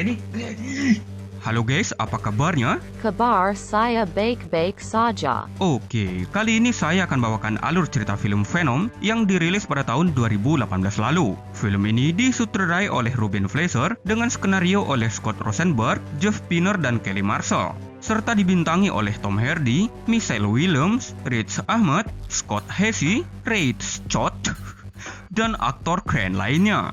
Ready? Halo guys, apa kabarnya? Kabar saya baik-baik saja. Oke, kali ini saya akan bawakan alur cerita film Venom yang dirilis pada tahun 2018 lalu. Film ini disutradarai oleh Ruben Fleischer dengan skenario oleh Scott Rosenberg, Jeff Pinner, dan Kelly Marshall, serta dibintangi oleh Tom Hardy, Michelle Williams, Riz Ahmed, Scott Hesse, Reid Scott, dan aktor keren lainnya.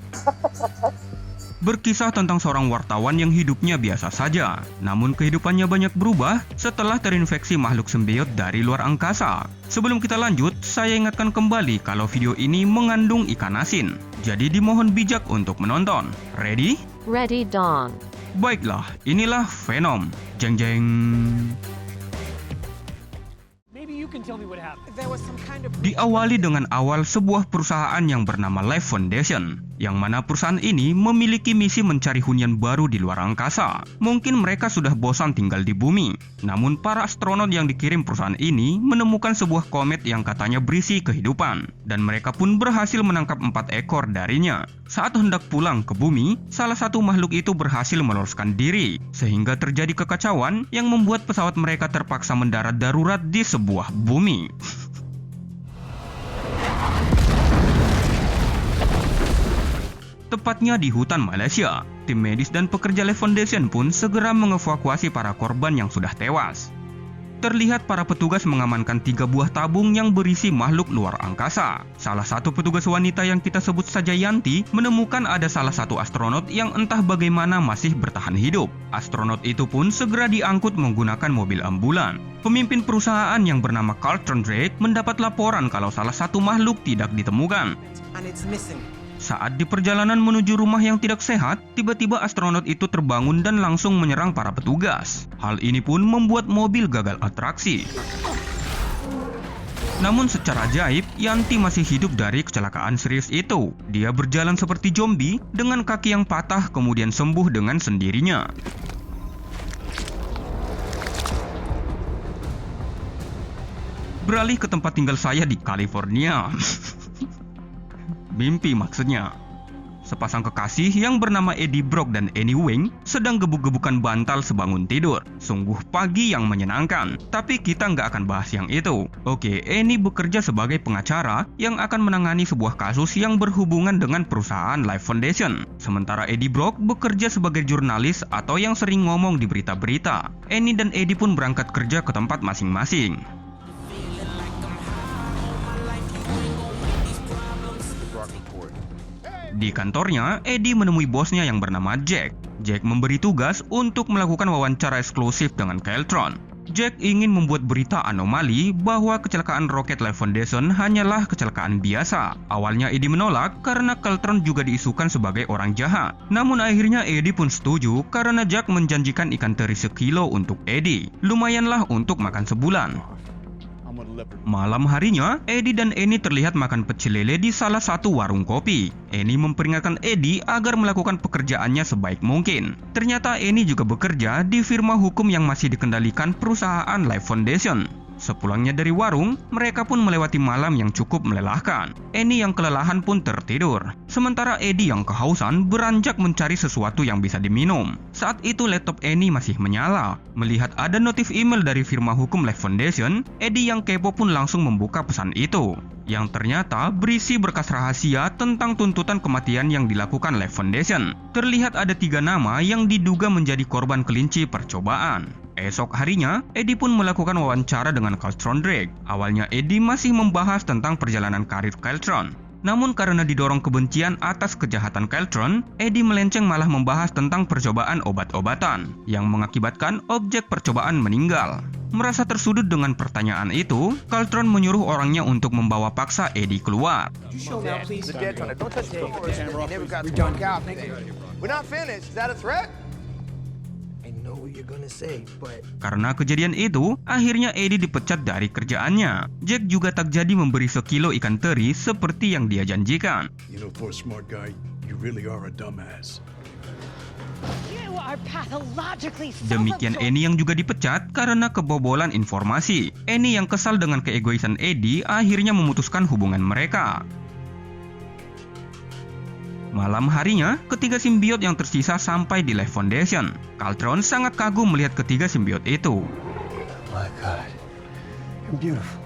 Berkisah tentang seorang wartawan yang hidupnya biasa saja, namun kehidupannya banyak berubah setelah terinfeksi makhluk simbiot dari luar angkasa. Sebelum kita lanjut, saya ingatkan kembali kalau video ini mengandung ikan asin, jadi dimohon bijak untuk menonton. Ready? Ready dong. Baiklah, inilah Venom. Jeng jeng. Diawali dengan awal sebuah perusahaan yang bernama Life Foundation, yang mana perusahaan ini memiliki misi mencari hunian baru di luar angkasa. Mungkin mereka sudah bosan tinggal di bumi, namun para astronot yang dikirim perusahaan ini menemukan sebuah komet yang katanya berisi kehidupan, dan mereka pun berhasil menangkap 4 ekor darinya. Saat hendak pulang ke bumi, salah satu makhluk itu berhasil meloloskan diri, sehingga terjadi kekacauan yang membuat pesawat mereka terpaksa mendarat darurat di sebuah bumi. Tepatnya di hutan Malaysia, tim medis dan pekerja Life Foundation pun segera mengevakuasi para korban yang sudah tewas. Terlihat para petugas mengamankan 3 buah tabung yang berisi makhluk luar angkasa. Salah satu petugas wanita yang kita sebut saja Yanti menemukan ada salah satu astronot yang entah bagaimana masih bertahan hidup. Astronot itu pun segera diangkut menggunakan mobil ambulan. Pemimpin perusahaan yang bernama Carlton Drake mendapat laporan kalau salah satu makhluk tidak ditemukan. Saat di perjalanan menuju rumah yang tidak sehat, tiba-tiba astronot itu terbangun dan langsung menyerang para petugas. Hal ini pun membuat mobil gagal atraksi. Namun secara ajaib, Yanti masih hidup dari kecelakaan serius itu. Dia berjalan seperti zombie dengan kaki yang patah kemudian sembuh dengan sendirinya. Beralih ke tempat tinggal saya di California. Mimpi maksudnya. Sepasang kekasih yang bernama Eddie Brock dan Annie Wing sedang gebuk-gebukan bantal sebangun tidur. Sungguh pagi yang menyenangkan. Tapi kita nggak akan bahas yang itu. Oke, Annie bekerja sebagai pengacara yang akan menangani sebuah kasus yang berhubungan dengan perusahaan Life Foundation. Sementara Eddie Brock bekerja sebagai jurnalis atau yang sering ngomong di berita-berita. Annie dan Eddie pun berangkat kerja ke tempat masing-masing. Di kantornya, Eddie menemui bosnya yang bernama Jack. Jack memberi tugas untuk melakukan wawancara eksklusif dengan Keltron. Jack ingin membuat berita anomali bahwa kecelakaan roket Life Foundation hanyalah kecelakaan biasa. Awalnya Eddie menolak karena Keltron juga diisukan sebagai orang jahat. Namun akhirnya Eddie pun setuju karena Jack menjanjikan ikan teri sekilo untuk Eddie. Lumayanlah untuk makan sebulan. Malam harinya, Eddie dan Annie terlihat makan pecel lele di salah satu warung kopi. Annie memperingatkan Eddie agar melakukan pekerjaannya sebaik mungkin. Ternyata Annie juga bekerja di firma hukum yang masih dikendalikan perusahaan Life Foundation. Sepulangnya dari warung, mereka pun melewati malam yang cukup melelahkan. Annie yang kelelahan pun tertidur. Sementara Eddie yang kehausan beranjak mencari sesuatu yang bisa diminum. Saat itu laptop Annie masih menyala. Melihat ada notif email dari firma hukum Life Foundation, Eddie yang kepo pun langsung membuka pesan itu, yang ternyata berisi berkas rahasia tentang tuntutan kematian yang dilakukan Life Foundation. Terlihat ada 3 nama yang diduga menjadi korban kelinci percobaan. Esok harinya, Eddie pun melakukan wawancara dengan Carlton Drake. Awalnya Eddie masih membahas tentang perjalanan karir Keltron. Namun karena didorong kebencian atas kejahatan Keltron, Eddie melenceng malah membahas tentang percobaan obat-obatan yang mengakibatkan objek percobaan meninggal. Merasa tersudut dengan pertanyaan itu, Keltron menyuruh orangnya untuk membawa paksa Eddie keluar. Karena kejadian itu, akhirnya Eddie dipecat dari kerjaannya. Jack juga tak jadi memberi sekilo ikan teri seperti yang dia janjikan. Demikian Annie yang juga dipecat karena kebobolan informasi. Annie yang kesal dengan keegoisan Eddie akhirnya memutuskan hubungan mereka. Malam harinya, ketiga simbiot yang tersisa sampai di Life Foundation. Kaltron sangat kagum melihat ketiga simbiot itu. My God, you're beautiful.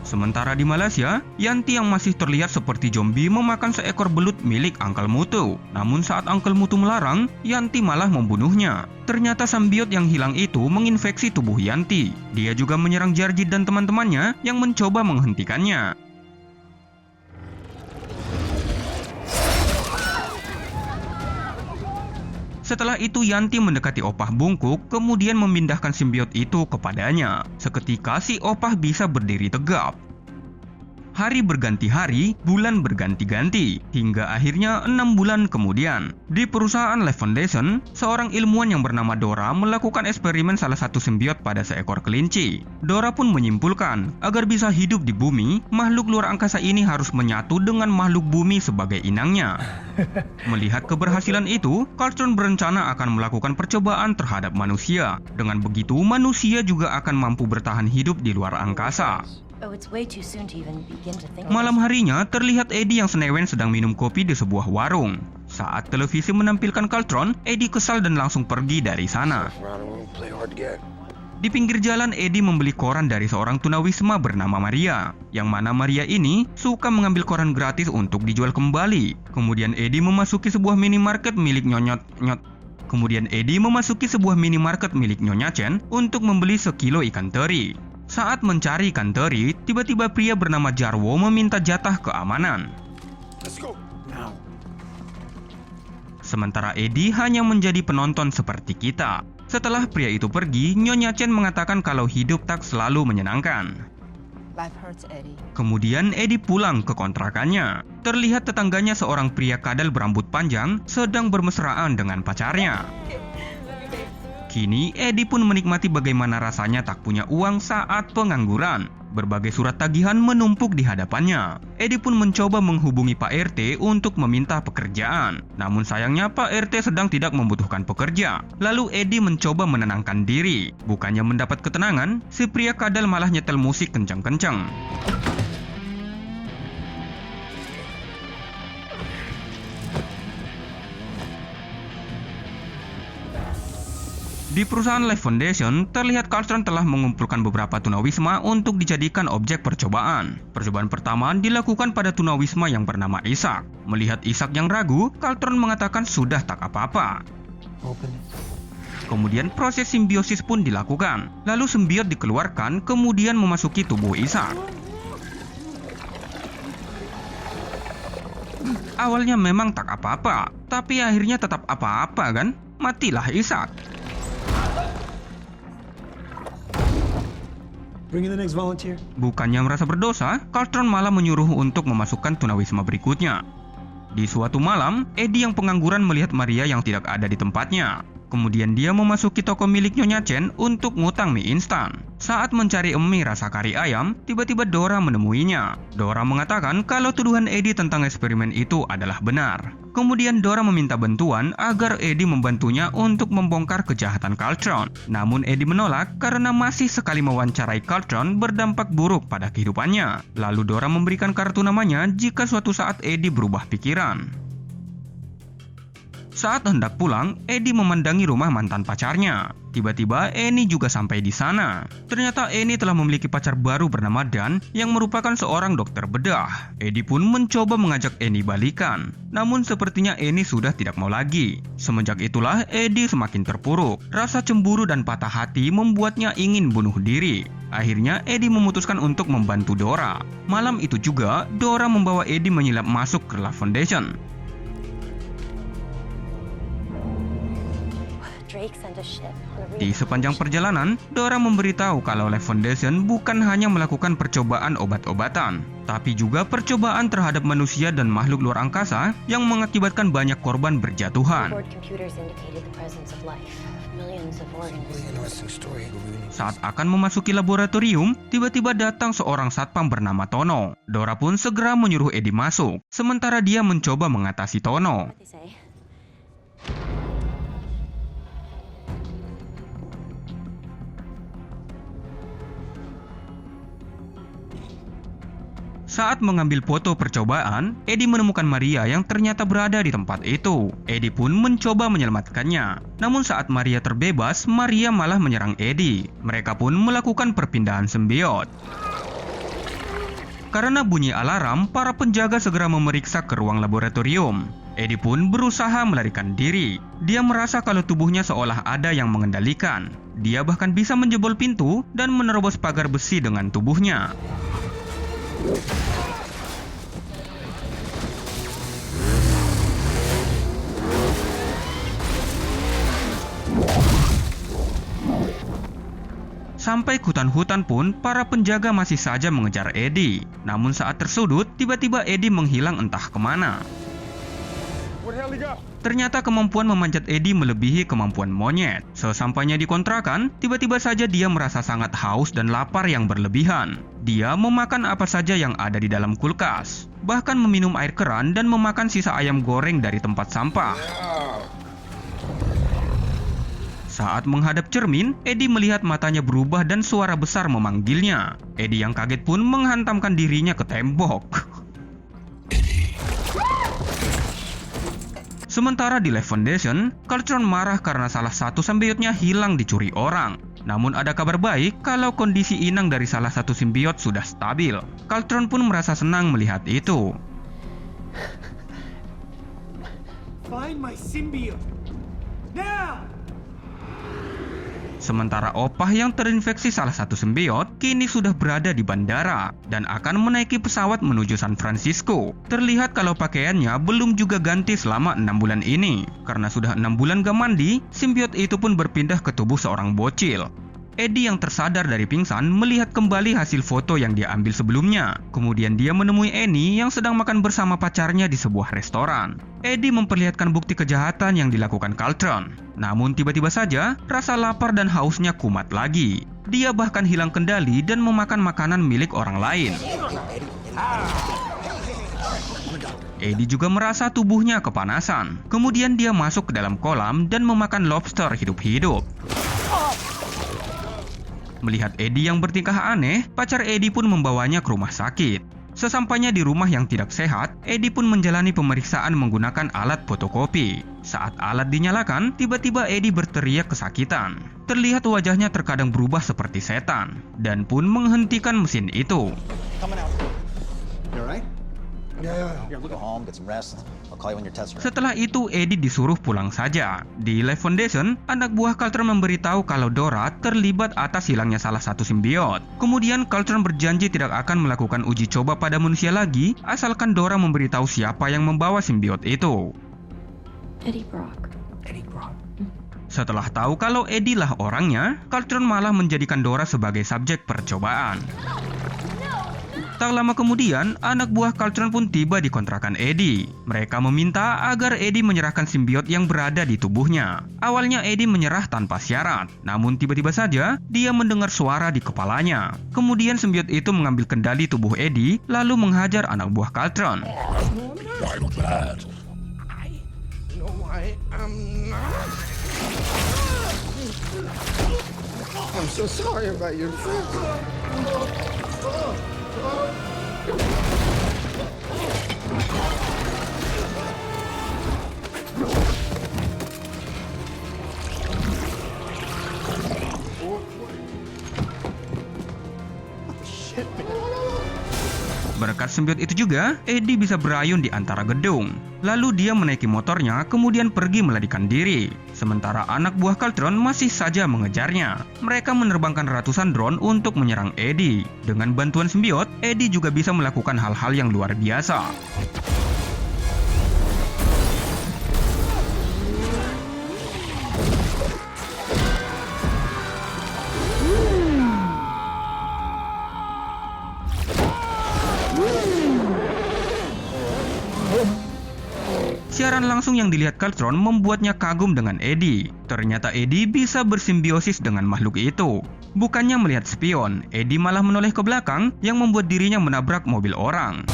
Sementara di Malaysia, Yanti yang masih terlihat seperti zombie memakan seekor belut milik Uncle Mutu. Namun saat Uncle Mutu melarang, Yanti malah membunuhnya. Ternyata simbiot yang hilang itu menginfeksi tubuh Yanti. Dia juga menyerang Jarjit dan teman-temannya yang mencoba menghentikannya. Setelah itu Yanti mendekati Opah Bungkuk, kemudian memindahkan simbiot itu kepadanya. Seketika si Opah bisa berdiri tegap. Hari berganti hari, bulan berganti-ganti, hingga akhirnya 6 bulan kemudian. Di perusahaan Life Foundation, seorang ilmuwan yang bernama Dora melakukan eksperimen salah satu simbiot pada seekor kelinci. Dora pun menyimpulkan, agar bisa hidup di bumi, makhluk luar angkasa ini harus menyatu dengan makhluk bumi sebagai inangnya. Melihat keberhasilan itu, Kaltron berencana akan melakukan percobaan terhadap manusia. Dengan begitu, manusia juga akan mampu bertahan hidup di luar angkasa. Malam harinya, terlihat Eddie yang senewen sedang minum kopi di sebuah warung. Saat televisi menampilkan Kaltron, Eddie kesal dan langsung pergi dari sana. Di pinggir jalan, Eddie membeli koran dari seorang tunawisma bernama Maria. Yang mana Maria ini suka mengambil koran gratis untuk dijual kembali. Kemudian Eddie memasuki sebuah minimarket milik Nyonya Chen untuk membeli sekilo ikan teri. Saat mencari ikan teri, tiba-tiba pria bernama Jarwo meminta jatah keamanan. Sementara Eddie hanya menjadi penonton seperti kita. Setelah pria itu pergi, Nyonya Chen mengatakan kalau hidup tak selalu menyenangkan. Kemudian Eddie pulang ke kontrakannya. Terlihat tetangganya seorang pria kadal berambut panjang sedang bermesraan dengan pacarnya. Kini Eddie pun menikmati bagaimana rasanya tak punya uang saat pengangguran. Berbagai surat tagihan menumpuk di hadapannya. Eddie pun mencoba menghubungi Pak RT untuk meminta pekerjaan. Namun sayangnya Pak RT sedang tidak membutuhkan pekerja. Lalu Eddie mencoba menenangkan diri. Bukannya mendapat ketenangan, si pria kadal malah nyetel musik kencang-kencang. Di perusahaan Life Foundation, terlihat Kaltron telah mengumpulkan beberapa tunawisma untuk dijadikan objek percobaan. Percobaan pertama dilakukan pada tunawisma yang bernama Ishak. Melihat Ishak yang ragu, Kaltron mengatakan sudah tak apa-apa. Kemudian proses simbiosis pun dilakukan. Lalu simbiot dikeluarkan, kemudian memasuki tubuh Ishak. Awalnya memang tak apa-apa, tapi akhirnya tetap apa-apa kan? Matilah Ishak. Bukannya merasa berdosa, Kaltron malah menyuruh untuk memasukkan tunawisma berikutnya. Di suatu malam, Eddie yang pengangguran melihat Maria yang tidak ada di tempatnya. Kemudian dia memasuki toko milik Nyonya Chen untuk ngutang mie instan. Saat mencari mie rasa kari ayam, tiba-tiba Dora menemuinya. Dora mengatakan kalau tuduhan Eddie tentang eksperimen itu adalah benar. Kemudian Dora meminta bantuan agar Eddie membantunya untuk membongkar kejahatan Kaltron. Namun Eddie menolak karena masih sekali mewawancarai Kaltron berdampak buruk pada kehidupannya. Lalu Dora memberikan kartu namanya jika suatu saat Eddie berubah pikiran. Saat hendak pulang, Eddie memandangi rumah mantan pacarnya. Tiba-tiba Annie juga sampai di sana. Ternyata Annie telah memiliki pacar baru bernama Dan yang merupakan seorang dokter bedah. Eddie pun mencoba mengajak Annie balikan. Namun sepertinya Annie sudah tidak mau lagi. Semenjak itulah Eddie semakin terpuruk. Rasa cemburu dan patah hati membuatnya ingin bunuh diri. Akhirnya Eddie memutuskan untuk membantu Dora. Malam itu juga Dora membawa Eddie menyilap masuk ke Life Foundation. Di sepanjang perjalanan, Dora memberitahu kalau Life Foundation bukan hanya melakukan percobaan obat-obatan, tapi juga percobaan terhadap manusia dan makhluk luar angkasa yang mengakibatkan banyak korban berjatuhan. Saat akan memasuki laboratorium, tiba-tiba datang seorang satpam bernama Tono. Dora pun segera menyuruh Eddie masuk, sementara dia mencoba mengatasi Tono. Saat mengambil foto percobaan, Eddie menemukan Maria yang ternyata berada di tempat itu. Eddie pun mencoba menyelamatkannya. Namun saat Maria terbebas, Maria malah menyerang Eddie. Mereka pun melakukan perpindahan simbiot. Karena bunyi alarm, para penjaga segera memeriksa ke ruang laboratorium. Eddie pun berusaha melarikan diri. Dia merasa kalau tubuhnya seolah ada yang mengendalikan. Dia bahkan bisa menjebol pintu dan menerobos pagar besi dengan tubuhnya. Sampai ke hutan-hutan pun, para penjaga masih saja mengejar Eddie. Namun saat tersudut, tiba-tiba Eddie menghilang entah kemana. Ternyata kemampuan memanjat Eddie melebihi kemampuan monyet. Sesampainya di kontrakan, tiba-tiba saja dia merasa sangat haus dan lapar yang berlebihan. Dia memakan apa saja yang ada di dalam kulkas, bahkan meminum air keran dan memakan sisa ayam goreng dari tempat sampah. Saat menghadap cermin, Eddie melihat matanya berubah dan suara besar memanggilnya. Eddie yang kaget pun menghantamkan dirinya ke tembok. Sementara di Life Foundation, Carltron marah karena salah satu simbiotnya hilang dicuri orang. Namun ada kabar baik kalau kondisi inang dari salah satu simbiot sudah stabil. Carltron pun merasa senang melihat itu. Find my symbiote. Now! Sementara opah yang terinfeksi salah satu simbiot kini sudah berada di bandara dan akan menaiki pesawat menuju San Francisco. Terlihat kalau pakaiannya belum juga ganti selama 6 bulan ini. Karena sudah 6 bulan gak mandi, simbiot itu pun berpindah ke tubuh seorang bocil. Eddie yang tersadar dari pingsan melihat kembali hasil foto yang dia ambil sebelumnya. Kemudian dia menemui Annie yang sedang makan bersama pacarnya di sebuah restoran. Eddie memperlihatkan bukti kejahatan yang dilakukan Carltron. Namun tiba-tiba saja, rasa lapar dan hausnya kumat lagi. Dia bahkan hilang kendali dan memakan makanan milik orang lain. Eddie juga merasa tubuhnya kepanasan. Kemudian dia masuk ke dalam kolam dan memakan lobster hidup-hidup. Melihat Eddie yang bertingkah aneh, pacar Eddie pun membawanya ke rumah sakit. Sesampainya di rumah yang tidak sehat, Eddie pun menjalani pemeriksaan menggunakan alat fotokopi. Saat alat dinyalakan, tiba-tiba Eddie berteriak kesakitan. Terlihat wajahnya terkadang berubah seperti setan, dan pun menghentikan mesin itu. Setelah itu, Eddie disuruh pulang saja. Di Life Foundation, anak buah Carltron memberitahu kalau Dora terlibat atas hilangnya salah satu simbiot. Kemudian Carltron berjanji tidak akan melakukan uji coba pada manusia lagi, asalkan Dora memberitahu siapa yang membawa simbiot itu. Eddie Brock. Setelah tahu kalau Eddie lah orangnya, Carltron malah menjadikan Dora sebagai subjek percobaan. Tak lama kemudian, anak buah Carltron pun tiba di kontrakan Eddie. Mereka meminta agar Eddie menyerahkan simbiot yang berada di tubuhnya. Awalnya Eddie menyerah tanpa syarat, namun tiba-tiba saja dia mendengar suara di kepalanya. Kemudian simbiot itu mengambil kendali tubuh Eddie, lalu menghajar anak buah Carltron. I'm so sorry about your friend. Berkat simbiot itu juga, Eddie bisa berayun di antara gedung. Lalu dia menaiki motornya, kemudian pergi melarikan diri. Sementara anak buah Carltron masih saja mengejarnya. Mereka menerbangkan ratusan drone untuk menyerang Eddie. Dengan bantuan simbiot, Eddie juga bisa melakukan hal-hal yang luar biasa. Siaran langsung yang dilihat Carltron membuatnya kagum dengan Eddie. Ternyata Eddie bisa bersimbiosis dengan makhluk itu. Bukannya melihat spion, Eddie malah menoleh ke belakang yang membuat dirinya menabrak mobil orang.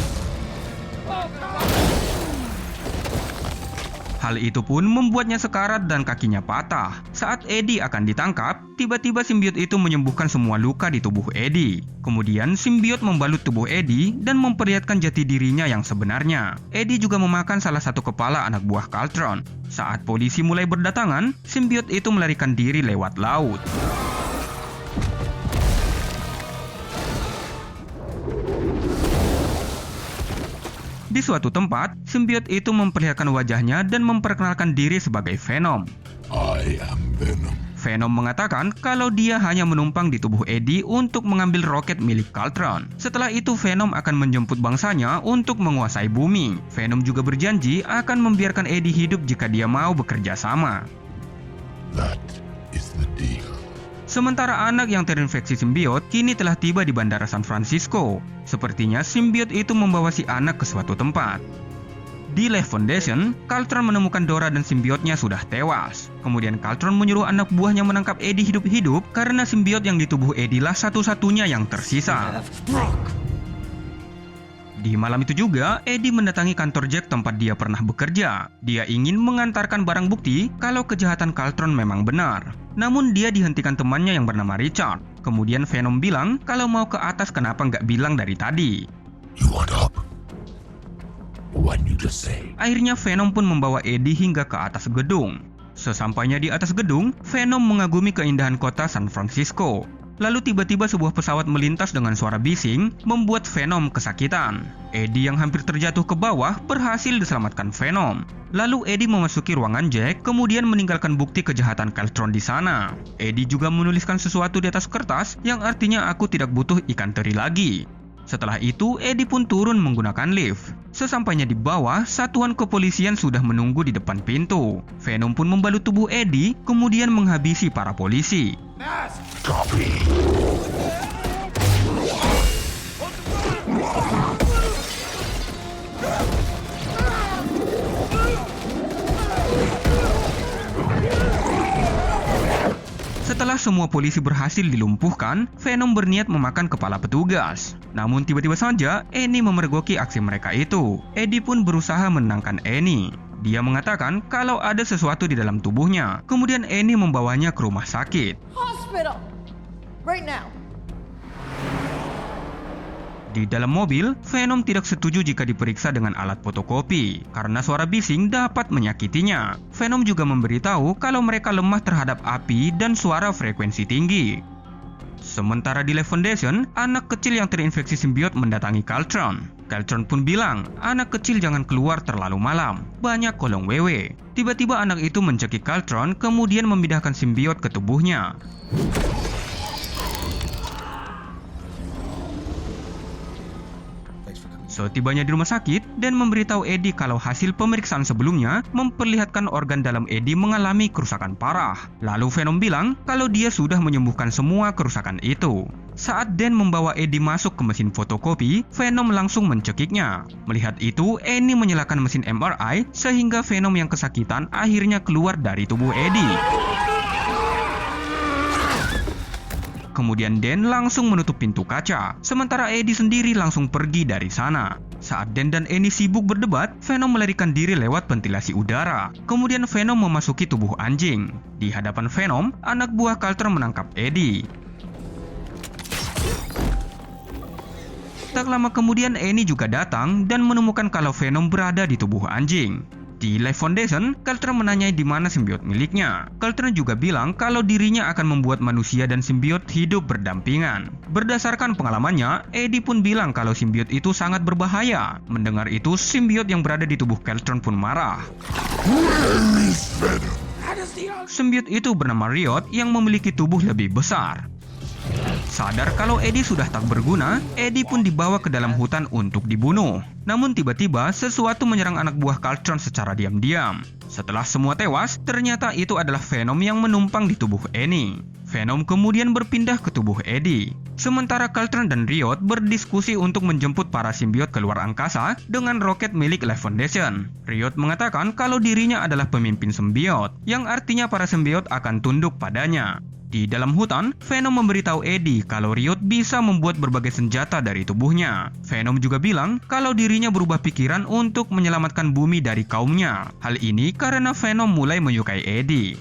Hal itu pun membuatnya sekarat dan kakinya patah. Saat Eddie akan ditangkap, tiba-tiba simbiot itu menyembuhkan semua luka di tubuh Eddie. Kemudian simbiot membalut tubuh Eddie dan memperlihatkan jati dirinya yang sebenarnya. Eddie juga memakan salah satu kepala anak buah Caltron. Saat polisi mulai berdatangan, simbiot itu melarikan diri lewat laut. Di suatu tempat, simbiot itu memperlihatkan wajahnya dan memperkenalkan diri sebagai Venom. I am Venom. Venom mengatakan kalau dia hanya menumpang di tubuh Eddie untuk mengambil roket milik Caltron. Setelah itu Venom akan menjemput bangsanya untuk menguasai bumi. Venom juga berjanji akan membiarkan Eddie hidup jika dia mau bekerja sama. That is the deal. Sementara anak yang terinfeksi simbiot kini telah tiba di Bandara San Francisco. Sepertinya simbiot itu membawa si anak ke suatu tempat. Di Life Foundation, Caltron menemukan Dora dan simbiotnya sudah tewas. Kemudian Caltron menyuruh anak buahnya menangkap Eddie hidup-hidup karena simbiot yang di tubuh Eddie lah satu-satunya yang tersisa. Di malam itu juga, Eddie mendatangi kantor Jack tempat dia pernah bekerja. Dia ingin mengantarkan barang bukti kalau kejahatan Caltron memang benar. Namun dia dihentikan temannya yang bernama Richard. Kemudian Venom bilang kalau mau ke atas kenapa nggak bilang dari tadi. You want up? What you just say? Akhirnya Venom pun membawa Eddie hingga ke atas gedung. Sesampainya di atas gedung, Venom mengagumi keindahan kota San Francisco. Lalu tiba-tiba sebuah pesawat melintas dengan suara bising, membuat Venom kesakitan. Eddie yang hampir terjatuh ke bawah berhasil diselamatkan Venom. Lalu Eddie memasuki ruangan Jack, kemudian meninggalkan bukti kejahatan Caltron di sana. Eddie juga menuliskan sesuatu di atas kertas yang artinya aku tidak butuh ikan teri lagi. Setelah itu, Eddie pun turun menggunakan lift. Sesampainya di bawah, satuan kepolisian sudah menunggu di depan pintu. Venom pun membalut tubuh Eddie, kemudian menghabisi para polisi. Copy. Setelah semua polisi berhasil dilumpuhkan, Venom berniat memakan kepala petugas. Namun tiba-tiba saja, Annie memergoki aksi mereka itu. Eddie pun berusaha menenangkan Annie. Dia mengatakan kalau ada sesuatu di dalam tubuhnya. Kemudian Annie membawanya ke rumah sakit. Hospital! Right now! Di dalam mobil, Venom tidak setuju jika diperiksa dengan alat fotokopi karena suara bising dapat menyakitinya. Venom juga memberitahu kalau mereka lemah terhadap api dan suara frekuensi tinggi. Sementara di Life Foundation, anak kecil yang terinfeksi simbiot mendatangi Caltron. Caltron pun bilang, anak kecil jangan keluar terlalu malam, banyak kolong wewe. Tiba-tiba anak itu mencekik Caltron, kemudian memindahkan simbiot ke tubuhnya. Setibanya di rumah sakit, Dan memberitahu Eddie kalau hasil pemeriksaan sebelumnya memperlihatkan organ dalam Eddie mengalami kerusakan parah. Lalu Venom bilang kalau dia sudah menyembuhkan semua kerusakan itu. Saat Dan membawa Eddie masuk ke mesin fotokopi, Venom langsung mencekiknya. Melihat itu, Annie menyalakan mesin MRI sehingga Venom yang kesakitan akhirnya keluar dari tubuh Eddie. Kemudian Dan langsung menutup pintu kaca, sementara Eddie sendiri langsung pergi dari sana. Saat Dan dan Annie sibuk berdebat, Venom melarikan diri lewat ventilasi udara. Kemudian Venom memasuki tubuh anjing. Di hadapan Venom, anak buah Caltron menangkap Eddie. Tak lama kemudian Annie juga datang dan menemukan kalau Venom berada di tubuh anjing. Di Life Foundation, Caltron menanyai di mana simbiot miliknya. Caltron juga bilang kalau dirinya akan membuat manusia dan simbiot hidup berdampingan. Berdasarkan pengalamannya, Eddie pun bilang kalau simbiot itu sangat berbahaya. Mendengar itu, simbiot yang berada di tubuh Caltron pun marah. Simbiot itu bernama Riot yang memiliki tubuh lebih besar. Sadar kalau Eddie sudah tak berguna, Eddie pun dibawa ke dalam hutan untuk dibunuh. Namun tiba-tiba sesuatu menyerang anak buah Caltron secara diam-diam. Setelah semua tewas, ternyata itu adalah Venom yang menumpang di tubuh Annie. Venom kemudian berpindah ke tubuh Eddie. Sementara Caltron dan Riot berdiskusi untuk menjemput para simbiot keluar angkasa dengan roket milik Life Foundation. Riot mengatakan kalau dirinya adalah pemimpin simbiot, yang artinya para simbiot akan tunduk padanya. Di dalam hutan, Venom memberitahu Eddie kalau Riot bisa membuat berbagai senjata dari tubuhnya. Venom juga bilang kalau dirinya berubah pikiran untuk menyelamatkan bumi dari kaumnya. Hal ini karena Venom mulai menyukai Eddie.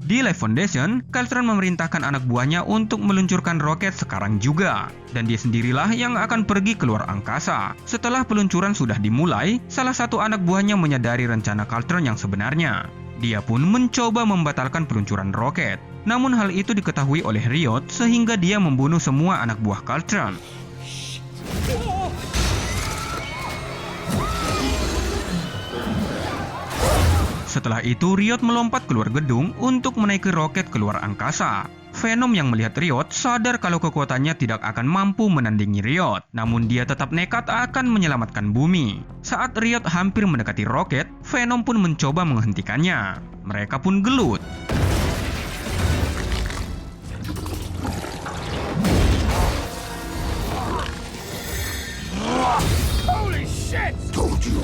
Di Life Foundation, Keltron memerintahkan anak buahnya untuk meluncurkan roket sekarang juga. Dan dia sendirilah yang akan pergi keluar angkasa. Setelah peluncuran sudah dimulai, salah satu anak buahnya menyadari rencana Keltron yang sebenarnya. Dia pun mencoba membatalkan peluncuran roket. Namun hal itu diketahui oleh Riot sehingga dia membunuh semua anak buah Keltron. Setelah itu, Riot melompat keluar gedung untuk menaiki roket keluar angkasa. Venom yang melihat Riot sadar kalau kekuatannya tidak akan mampu menandingi Riot. Namun dia tetap nekat akan menyelamatkan bumi. Saat Riot hampir mendekati roket, Venom pun mencoba menghentikannya. Mereka pun gelut. Holy shit! Told you.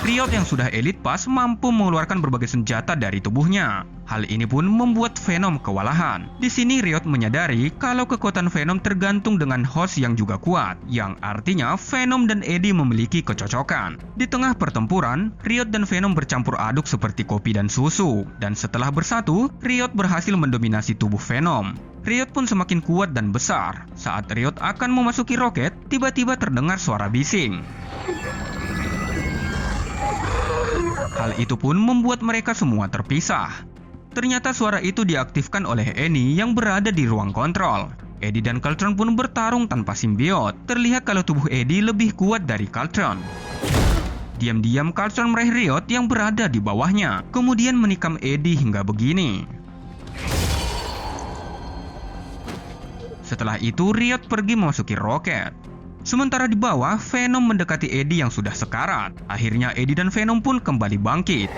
Riot yang sudah elite pass mampu mengeluarkan berbagai senjata dari tubuhnya. Hal ini pun membuat Venom kewalahan. Di sini Riot menyadari kalau kekuatan Venom tergantung dengan host yang juga kuat, yang artinya Venom dan Eddie memiliki kecocokan. Di tengah pertempuran, Riot dan Venom bercampur aduk seperti kopi dan susu, dan setelah bersatu, Riot berhasil mendominasi tubuh Venom. Riot pun semakin kuat dan besar. Saat Riot akan memasuki roket, tiba-tiba terdengar suara bising. Hal itu pun membuat mereka semua terpisah. Ternyata suara itu diaktifkan oleh Annie yang berada di ruang kontrol. Eddie dan Keltron pun bertarung tanpa simbiot. Terlihat kalau tubuh Eddie lebih kuat dari Keltron. Diam-diam Keltron meraih Riot yang berada di bawahnya, kemudian menikam Eddie hingga begini. Setelah itu Riot pergi memasuki roket. Sementara di bawah, Venom mendekati Eddie yang sudah sekarat. Akhirnya Eddie dan Venom pun kembali bangkit.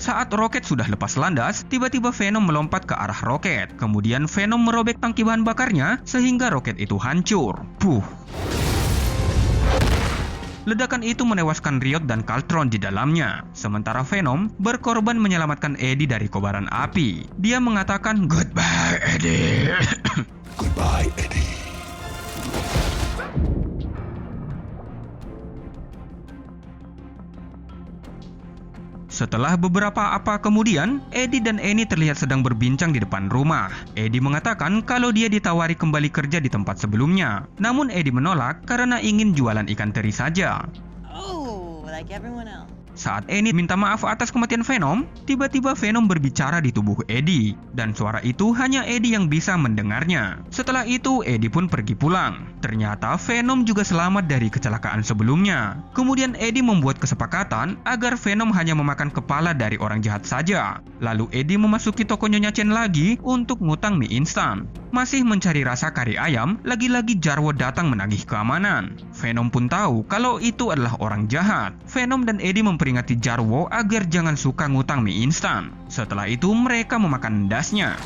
Saat roket sudah lepas landas, tiba-tiba Venom melompat ke arah roket. Kemudian Venom merobek tangki bahan bakarnya sehingga roket itu hancur. Puh. Ledakan itu menewaskan Riot dan Keltron di dalamnya. Sementara Venom berkorban menyelamatkan Eddie dari kobaran api. Dia mengatakan, "Goodbye, Eddie." Goodbye, Eddie. Setelah beberapa apa kemudian, Eddie dan Annie terlihat sedang berbincang di depan rumah. Eddie mengatakan kalau dia ditawari kembali kerja di tempat sebelumnya. Namun Eddie menolak karena ingin jualan ikan teri saja. Oh, like everyone else. Saat Annie minta maaf atas kematian Venom, tiba-tiba Venom berbicara di tubuh Eddie. Dan suara itu hanya Eddie yang bisa mendengarnya. Setelah itu, Eddie pun pergi pulang. Ternyata Venom juga selamat dari kecelakaan sebelumnya. Kemudian Eddie membuat kesepakatan agar Venom hanya memakan kepala dari orang jahat saja. Lalu Eddie memasuki toko Nyonya Chen lagi untuk ngutang mie instan. Masih mencari rasa kari ayam, lagi-lagi Jarwo datang menagih keamanan. Venom pun tahu kalau itu adalah orang jahat. Venom dan Eddie memperingati Jarwo agar jangan suka ngutang mie instan. Setelah itu mereka memakan endasnya.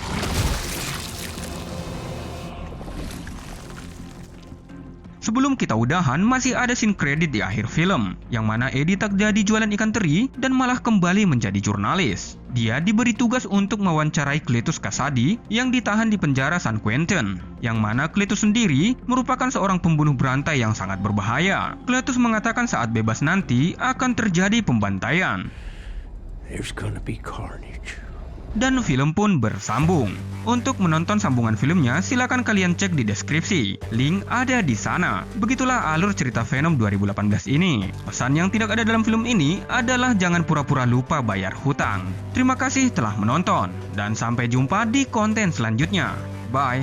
Sebelum kita udahan, masih ada scene kredit di akhir film, yang mana Eddie tak jadi jualan ikan teri dan malah kembali menjadi jurnalis. Dia diberi tugas untuk mewawancarai Cletus Kasady yang ditahan di penjara San Quentin, yang mana Cletus sendiri merupakan seorang pembunuh berantai yang sangat berbahaya. Cletus mengatakan saat bebas nanti akan terjadi pembantaian. There's gonna be carnage. Dan film pun bersambung. Untuk menonton sambungan filmnya, silakan kalian cek di deskripsi. Link ada di sana. Begitulah alur cerita Venom 2018 ini. Pesan yang tidak ada dalam film ini adalah jangan pura-pura lupa bayar hutang. Terima kasih telah menonton, dan sampai jumpa di konten selanjutnya. Bye.